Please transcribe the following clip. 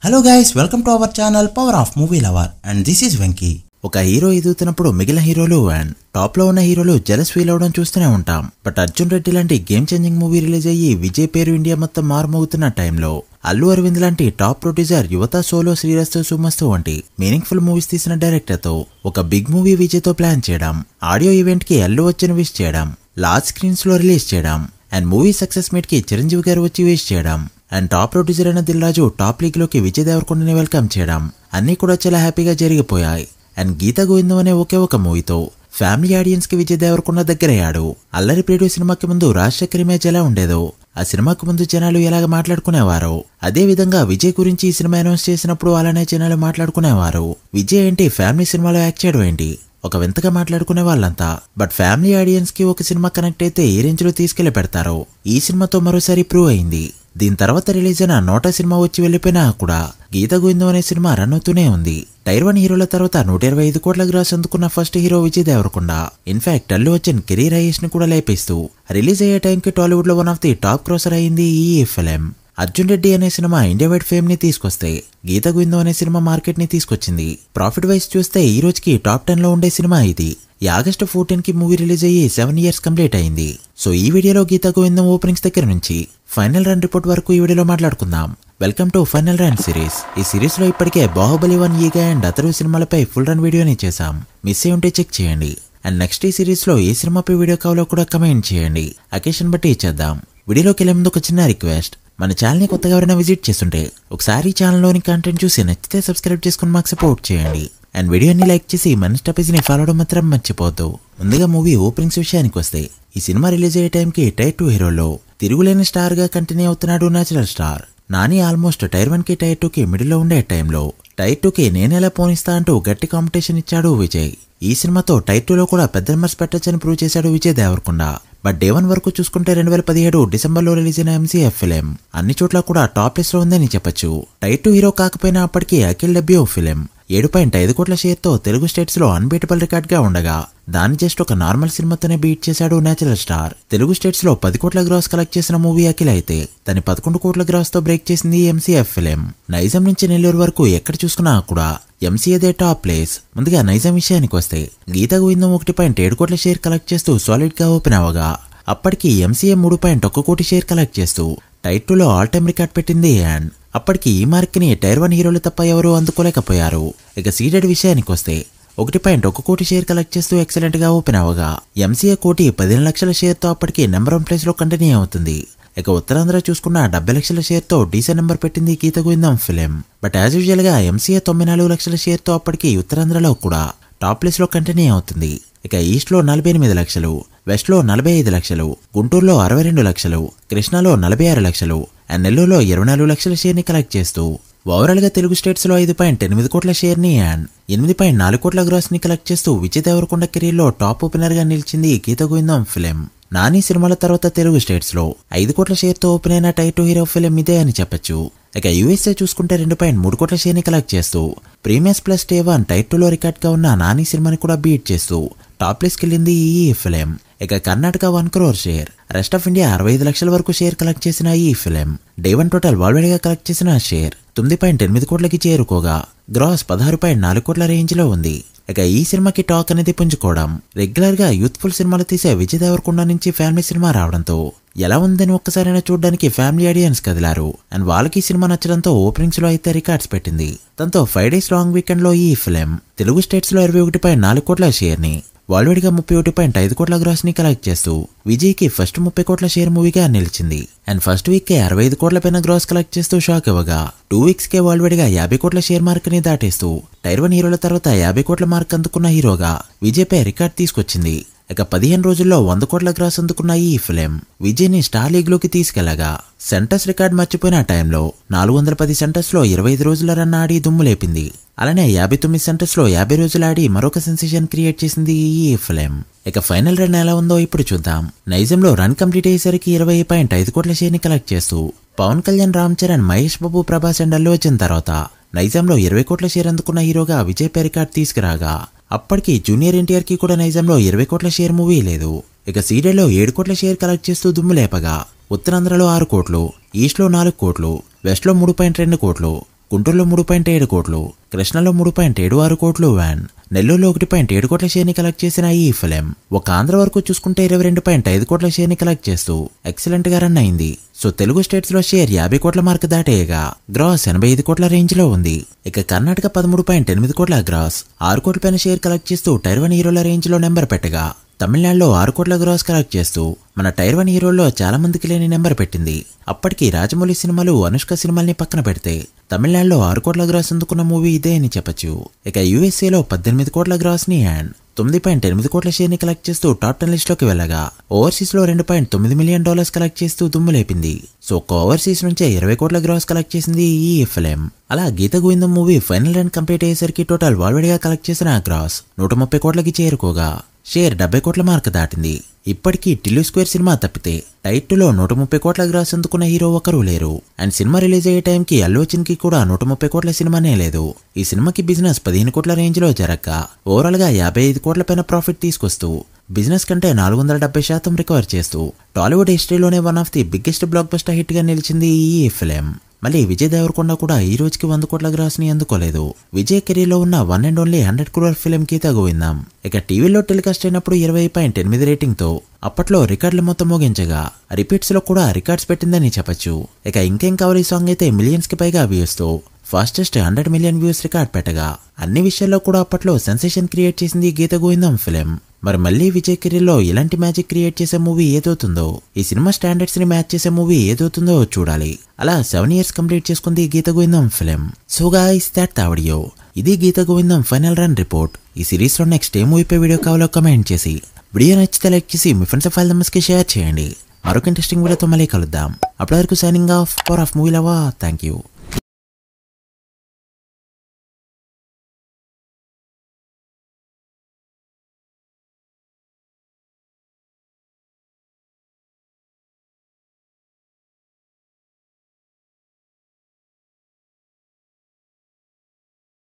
Hello guys, welcome to our channel power of movie lover and this is Venky. ఒక hero ఎదుగుతున్నప్పుడు మిగిలిన హీరోలు and top లో ఉన్న హీరోలు జెలస్ ఫీల్ అవడం చూస్తూనే ఉంటాం. బట్ అర్జున్ రెడ్డి లాంటి గేమ్ చేంజింగ్ మూవీ రిలీజ్ అయ్యి విజయ్ పేరు ఇండియా మొత్తం మారుమోగుతున్న టైంలో అల్లు అరవింద్ లాంటి టాప్ ప్రొడ్యూసర్ యువత సోలో శ్రీరస్తు సుమస్తు వంటి మీనింగ్ఫుల్ మూవీస్ తీసిన డైరెక్టర్ తో ఒక బిగ్ మూవీ విజయ్ తో ప్లాన్ చేయడం, ఆడియో ఈవెంట్ కి అల్లు వచ్చిన విష్ చేయడం, లార్జ్ స్క్రీన్స్ లో రిలీజ్ చేయడం అండ్ మూవీ సక్సెస్ మీట్ కి చిరంజీవి గారు వచ్చి విష్ చేయడం అండ్ టాప్ ప్రొడ్యూసర్ అయిన దిల్ రాజు టాప్ లీగ్ లోకి విజయ్ దేవరకొండని వెల్కమ్ చేయడం అన్ని కూడా చాలా హ్యాపీగా జరిగిపోయాయి. అండ్ గీత గోవిందం అనే ఒకే ఒక మూవీతో ఫ్యామిలీ ఆడియన్స్ కి విజయ్ దేవరకొండ దగ్గరయ్యాడు. అల్లరి ప్రియుడు సినిమాకి ముందు రాజశేఖర్ ఇమేజ్ ఎలా ఉండేదో, ఆ సినిమాకు ముందు జనాలు ఎలాగ మాట్లాడుకునేవారో, అదే విధంగా విజయ్ గురించి ఈ సినిమా అనౌన్స్ చేసినప్పుడు అలానే జనాలు మాట్లాడుకునేవారు. విజయ్ ఏంటి ఫ్యామిలీ సినిమాలో యాక్ట్ చేయడం ఏంటి, ఒక వింతగా మాట్లాడుకునే వాళ్ళంతా. బట్ ఫ్యామిలీ ఆడియన్స్ కి ఒక సినిమా కనెక్ట్ అయితే ఏ రేంజ్ లో తీసుకెళ్లి పెడతారో ఈ సినిమాతో మరోసారి ప్రూవ్ అయింది. దీని తర్వాత రిలీజ్ అయిన నోటా సినిమా వచ్చి వెళ్లిపోయినా కూడా గీత గోవిందం అనే సినిమా రన్ అవుతూనే ఉంది. టైర్ 1 హీరోల తర్వాత 125 కోట్ల గ్రాస్ అందుకున్న first hero Vijay Devarakonda. In fact Allu Arjun career highest ని కూడా లేపేస్తూ రిలీజ్ అయ్యే టైంకి టాలీవుడ్ లో one of the top grosser అయింది ఈ ఫిలిం. అర్జున్ రెడ్డి అనే సినిమా ఇండియా వైడ్ ఫేమ్ ని తీసుకొస్తే గీత గోవిందం అనే సినిమా మార్కెట్ ని తీసుకొచ్చింది. ప్రాఫిట్ వైజ్ చూస్తే ఈ రోజుకి టాప్ 10 లో ఉండే సినిమా ఇది. ఈ ఆగస్టు 14 కి మూవీ రిలీజ్ అయ్యి 7 ఇయర్స్ కంప్లీట్ అయింది. సో ఈ వీడియోలో గీత గోవిందం ఓపెనింగ్స్ దగ్గర నుంచి ఫైనల్ రన్ రిపోర్ట్ వరకు ఈ వీడియోలో మాట్లాడుకుందాం. Welcome to final run series. ఈ సిరీస్ లో ఇప్పటికే బాహుబలి 1 ఈగా అండ్ అతరు సినిమాలపై ఫుల్ రన్ వీడియోని చేశాం. మిస్ అయి ఉంటే చెక్ చేయండి. అండ్ నెక్స్ట్ ఈ సిరీస్ లో ఏ సినిమాపై వీడియో కావాలో కూడా కమెంట్ చేయండి. అకేషన్ బట్టి ఇచ్చేద్దాం. వీడియోలోకి వెళ్లే ముందు ఒక చిన్న రిక్వెస్ట్, మన ఛానల్ ని కొత్తగా ఎవరైనా విజిట్ చేస్తుంటే ఒకసారి ఛానల్లోని కంటెంట్ చూసి నచ్చితే సబ్స్క్రైబ్ చేసుకుని మాకు సపోర్ట్ చేయండి. అండ్ వీడియోని లైక్ చేసి మన స్టాపేజ్ ని ఫాలో అవడం మాత్రం మర్చిపోద్దు. ముందుగా మూవీ ఓపెనింగ్స్ విషయానికి వస్తే ఈ సినిమా రిలీజ్ అయ్యే టైంకి టైర్ 2 హీరోలో తిరుగులేని స్టార్ గా కంటిన్యూ అవుతున్నాడు natural star Nani. Almost tier 1 కి టైర్ 2 కి మిడిల్ లో ఉండే టైంలో టైర్ 2 కి నేనెలా పోనిస్తా అంటూ గట్టి కాంపిటీషన్ ఇచ్చాడు విజయ్. ఈ సినిమాతో టైర్ 2 లో కూడా పెద్ద నెంబర్స్ పెట్టొచ్చని ప్రూవ్ చేశాడు విజయ్ దేవరకొండ. బట్ డే 1 వరకు చూసుకుంటే 2017 డిసెంబర్ లో రిలీజ్ అయిన ఎంసీఎఫ్ ఫిలిం అన్ని చోట్ల కూడా టాప్ లిస్ట్ లో ఉందని చెప్పొచ్చు. టైర్ 2 హీరో కాకపోయినా అప్పటికి అఖిల్ డెబ్యూ ఫిలిం 7.5 కోట్ల షేర్ తో తెలుగు స్టేట్స్ లో అన్బీటబుల్ రికార్డ్ గా ఉండగా దాన్ని జస్ట్ ఒక నార్మల్ సినిమాతోనే బీట్ చేశాడు నేచురల్ స్టార్. తెలుగు స్టేట్స్ లో 10 కోట్ల గ్రాస్ కలెక్ట్ చేసిన మూవీ అఖిల్ అయితే దాని 11 కోట్ల గ్రాస్ తో బ్రేక్ చేసింది ఎంసీఎఫ్ ఫిలిం. నైజాం నుంచి నెల్లూరు వరకు ఎక్కడ చూసుకున్నా కూడా ఎంసీఏదే టాప్ ప్లేస్. ముందుగా నైజాం విషయానికి వస్తే గీత గోవిందం 1.7 కోట్ల షేర్ కలెక్ట్ చేస్తూ సాలిడ్ గా ఓపెన్ అవగా అప్పటికి ఎంసీఏ 3.1 కోటి షేర్ కలెక్ట్ చేస్తూ టైర్ 2 లో ఆల్ టైమ్ రికార్డ్ పెట్టింది. అండ్ అప్పటికి ఈ మార్క్ ని టైర్ 1 హీరోలు తప్ప ఎవరూ అందుకోలేకపోయారు. ఇక సీడెడ్ విషయానికి వస్తే 1.1 కోటి షేర్ కలెక్ట్ చేస్తూ ఎక్సలెంట్ గా ఓపెన్ అవగా ఎంసీఏ కోటి 15 లక్షల షేర్ తో అప్పటికి నెంబర్ 1 ప్లేస్ లో కంటిన్యూ అవుతుంది. ఇక ఉత్తరాంధ్ర చూసుకున్న 70 లక్షల షేర్ తో డీసెంట్ నెంబర్ పెట్టింది గీత Govindam film. But as usual గా ఎంసీఏ 94 లక్షల షేర్ తో అప్పటికి ఉత్తరాంధ్రలో కూడా టాప్ ప్లేస్ లో కంటిన్యూ అవుతుంది. ఇక ఈస్ట్ లో 48 లక్షలు, వెస్ట్ లో 45 లక్షలు, గుంటూరులో 62 లక్షలు, కృష్ణాలో 46 లక్షలు అండ్ నెల్లూరులో 24 లక్షల షేర్ ని కలెక్ట్ చేస్తూ ఓవరాల్ గా తెలుగు స్టేట్స్ లో 5.8 కోట్ల షేర్ ని అండ్ 8.4 కోట్ల గ్రాస్ ని కలెక్ట్ చేస్తూ విజయ్ దేవరకొండ కెరీర్ లో టాప్ ఓపెనర్ గా నిలిచింది గీత గోవిందం ఫిలిం. నాని సినిమాల తర్వాత తెలుగు స్టేట్స్ లో 5 కోట్ల షేర్ తో ఓపెన్ అయిన టైర్ 2 హీరో ఫిలిం ఇదే అని చెప్పొచ్చు. ఇక యూఎస్ఏ చూసుకుంటే 2.3 కోట్ల షేర్ ని కలెక్ట్ చేస్తూ ప్రీమియస్ ప్లస్ డే 1 టైర్ 2 లో రికార్డ్ గా ఉన్న నాని సినిమాని కూడా బీట్ చేస్తూ టాప్ ప్లేస్ కెళ్ళింది ఈ ఫిలిం. ఇక Karnataka 1 crore share, rest of India 65 లక్షల వరకు షేర్ కలెక్ట్ చేసిన ఈ ఫిలిం డే 1 టోటల్ వరల్డ్ గా కలెక్ట్ చేసిన షేర్ 9.8 కోట్లకి చేరుకోగా గ్రాస్ 16.4 కోట్ల రేంజ్ లో ఉంది. ఇక ఈ సినిమాకి టాక్ అనేది పుంజుకోవడం రెగ్యులర్ గా యూత్ఫుల్ సినిమాలు తీసే విజయ్ దేవరకొండ నుంచి ఫ్యామిలీ సినిమా రావడంతో ఎలా ఉందని ఒక్కసారైనా చూడడానికి ఫ్యామిలీ ఆడియన్స్ కదిలారు. అండ్ వాళ్ళకి సినిమా నచ్చడంతో ఓపెనింగ్స్ లో అయితే రికార్డ్స్ పెట్టింది. దాంతో 5 days లాంగ్ వీకెండ్ లో ఈ ఫిలిం తెలుగు స్టేట్స్ లో 21.4 కోట్ల షేర్ ని, వరల్డ్ గా 31.5 కోట్ల గ్రాస్ ని కలెక్ట్ చేస్తూ విజయ్ కి ఫస్ట్ 30 కోట్ల షేర్ మూవీగా నిలిచింది. అండ్ ఫస్ట్ వీక్ కే 65 కోట్ల పైన గ్రాస్ కలెక్ట్ చేస్తూ షాక్ ఇవ్వగా 2 weeks కే వరల్డ్ గా 50 కోట్ల షేర్ మార్క్ ని దాటేస్తూ టైర్ 1 హీరోల తర్వాత 50 కోట్ల మార్క్ అందుకున్న హీరోగా విజయ్ పై రికార్డ్ తీసుకొచ్చింది. ఇక 15 రోజుల్లో 100 కోట్ల గ్రాస్ అందుకున్న ఈ ఫిలిం విజయ్ ని స్టార్ లీగ్ లోకి తీసుకెళ్లగా సెంటర్స్ రికార్డ్ మర్చిపోయిన టైంలో 410 సెంటర్స్ లో 25 రోజుల రన్ ఆడి దుమ్ము లేపింది. అలానే 59 సెంటర్స్ లో 50 రోజులు ఆడి మరొక సెన్సేషన్ క్రియేట్ చేసింది ఈ ఫిలిం. ఇక ఫైనల్ రన్ ఎలా ఉందో ఇప్పుడు చూద్దాం. నైజంలో రన్ కంప్లీట్ అయ్యేసరికి 20.5 కోట్ల షేర్ ని కలెక్ట్ చేస్తూ పవన్ కళ్యాణ్, రామ్ చరణ్, మహేష్ బాబు, ప్రభాస్ అండ్ అల్లు వచ్చిన తర్వాత నైజంలో 20 కోట్ల షేర్ అందుకున్న హీరోగా విజయ్ పై రికార్డ్ తీసుకురాగా అప్పటికి జూనియర్ ఎన్టీఆర్ కి కూడా నైజంలో 20 కోట్ల షేర్ మూవీ లేదు. ఇక సీడెడ్ లో 7 కోట్ల షేర్ కలెక్ట్ చేస్తూ దుమ్ము లేపగా ఉత్తరాంధ్రలో 6 కోట్లు, ఈస్ట్ లో 4 కోట్లు, వెస్ట్ లో 3.2 కోట్లు, గుంటూరులో 3.7 కోట్లు, కృష్ణలో 3.76 కోట్లు వ్యాన్, నెల్లూరులో 1.7 కోట్ల షేర్ని కలెక్ట్ చేసిన ఈ ఫిలిం ఒక ఆంధ్ర వరకు చూసుకుంటే 22.5 కోట్ల షేర్ని కలెక్ట్ చేస్తూ ఎక్సలెంట్ గా రన్ అయింది. సో తెలుగు స్టేట్స్ లో షేర్ 50 కోట్ల మార్క్ దాటేయగా గ్రాస్ 85 కోట్ల రేంజ్ లో ఉంది. ఇక కర్ణాటక 13.8 కోట్ల గ్రాస్ 6 కోట్ల పైన షేర్ కలెక్ట్ చేస్తూ టైర్ 1 హీరోల రేంజ్ లో నెంబర్ పెట్టగా తమిళనాడులో 6 కోట్ల గ్రాస్ కలెక్ట్ చేస్తూ మన టైర్ 1 హీరోల్లో చాలా మందికి లేని నెంబర్ పెట్టింది. అప్పటికి రాజమౌళి సినిమాలు, అనుష్క సినిమాల్ని పక్కన పెడితే తమిళనాడులో 6 కోట్ల గ్రాస్ అందుకున్న మూవీ ఇదే అని చెప్పొచ్చు. ఇక యూఎస్ఏలో 18 కోట్ల గ్రాస్ ని అండ్ 9.8 కోట్ల షేర్ ని కలెక్ట్ చేస్తూ టాప్ 10 లిస్ట్ లోకి వెళ్ళగా ఓవర్సీస్ లో $2.9 మిలియన్ కలెక్ట్ చేస్తూ దుమ్ము లేపింది. సో ఒక్క ఓవర్సీస్ నుంచే 20 కోట్ల గ్రాస్ కలెక్ట్ చేసింది ఈ ఫిలిం. అలా గీత గోవిందం మూవీ ఫైనల్ రన్ కంప్లీట్ అయ్యేసరికి టోటల్ వరల్డ్ గా కలెక్ట్ చేసిన గ్రాస్ 130 కోట్లకి చేరుకోగా షేర్ 70 కోట్ల మార్క్ దాటింది. ఇప్పటికీ టిల్లు స్క్వేర్ సినిమా తప్పితే టైట్ 2లో 130 కోట్ల గ్రాస్ అందుకున్న హీరో ఒకరు లేరు. అండ్ సినిమా రిలీజ్ అయ్యే టైంకి అల్లు అర్జున్ కి కూడా 130 కోట్ల సినిమానే లేదు. ఈ సినిమాకి బిజినెస్ 15 కోట్ల రేంజ్ లో జరగగా ఓవరాల్ గా 55 కోట్ల పైన ప్రాఫిట్ తీసుకొస్తూ బిజినెస్ కంటే 470% రికవర్ చేస్తూ టాలీవుడ్ హిస్టరీలోనే one of the biggest blockbuster hit గా నిలిచింది ఈ ఫిలిం. మళ్ళీ విజయ్ దేవరకొండ కూడా ఈ రోజుకి 100 కోట్ల గ్రాస్ ని అందుకోలేదు. విజయ్ కెరీర్ లో ఉన్న one and only 100 crore film Geetha Govindam ఇక టీవీలో టెలికాస్ట్ అయినప్పుడు 20.8 రేటింగ్ తో అప్పట్లో రికార్డులు మొత్తం మోగించగా రిపీట్స్ లో కూడా రికార్డ్స్ పెట్టిందని చెప్పొచ్చు. ఇక ఇంకేం కావాలి సాంగ్ అయితే మిలియన్స్ కి పైగా వ్యూస్ తో ఫాస్టెస్ట్ 100 మిలియన్ వ్యూస్ రికార్డ్ పెట్టగా అన్ని విషయాల్లో కూడా అప్పట్లో సెన్సేషన్ క్రియేట్ చేసింది గీత గోవిందం ఫిలిం. మరి మళ్ళీ విజయ్ కెరీర్ లో ఇలాంటి మ్యాజిక్ క్రియేట్ చేసే మూవీ ఏదవుతుందో, ఈ సినిమా స్టాండర్డ్స్ ని మ్యాచ్ చేసే మూవీ ఏదవుతుందో చూడాలి. అలా 7 ఇయర్స్ కంప్లీట్ చేసుకుంది Geetha Govindam film. So guys that video. ఇది Geetha Govindam final run report. ఈ సిరీస్ లో నెక్స్ట్ ఏ మూవీపై వీడియో కావాలో కమెంట్ చేసి, వీడియో నచ్చితే లైక్ చేసి మీ ఫ్రెండ్స్ ఫైల్ మెంబర్స్ కి షేర్ చేయండి. మరొక ఇంట్రెస్టింగ్ వీడియోతో మళ్ళీ కలుద్దాం. అప్పటి వరకు signing off power of movie lover. Thank you.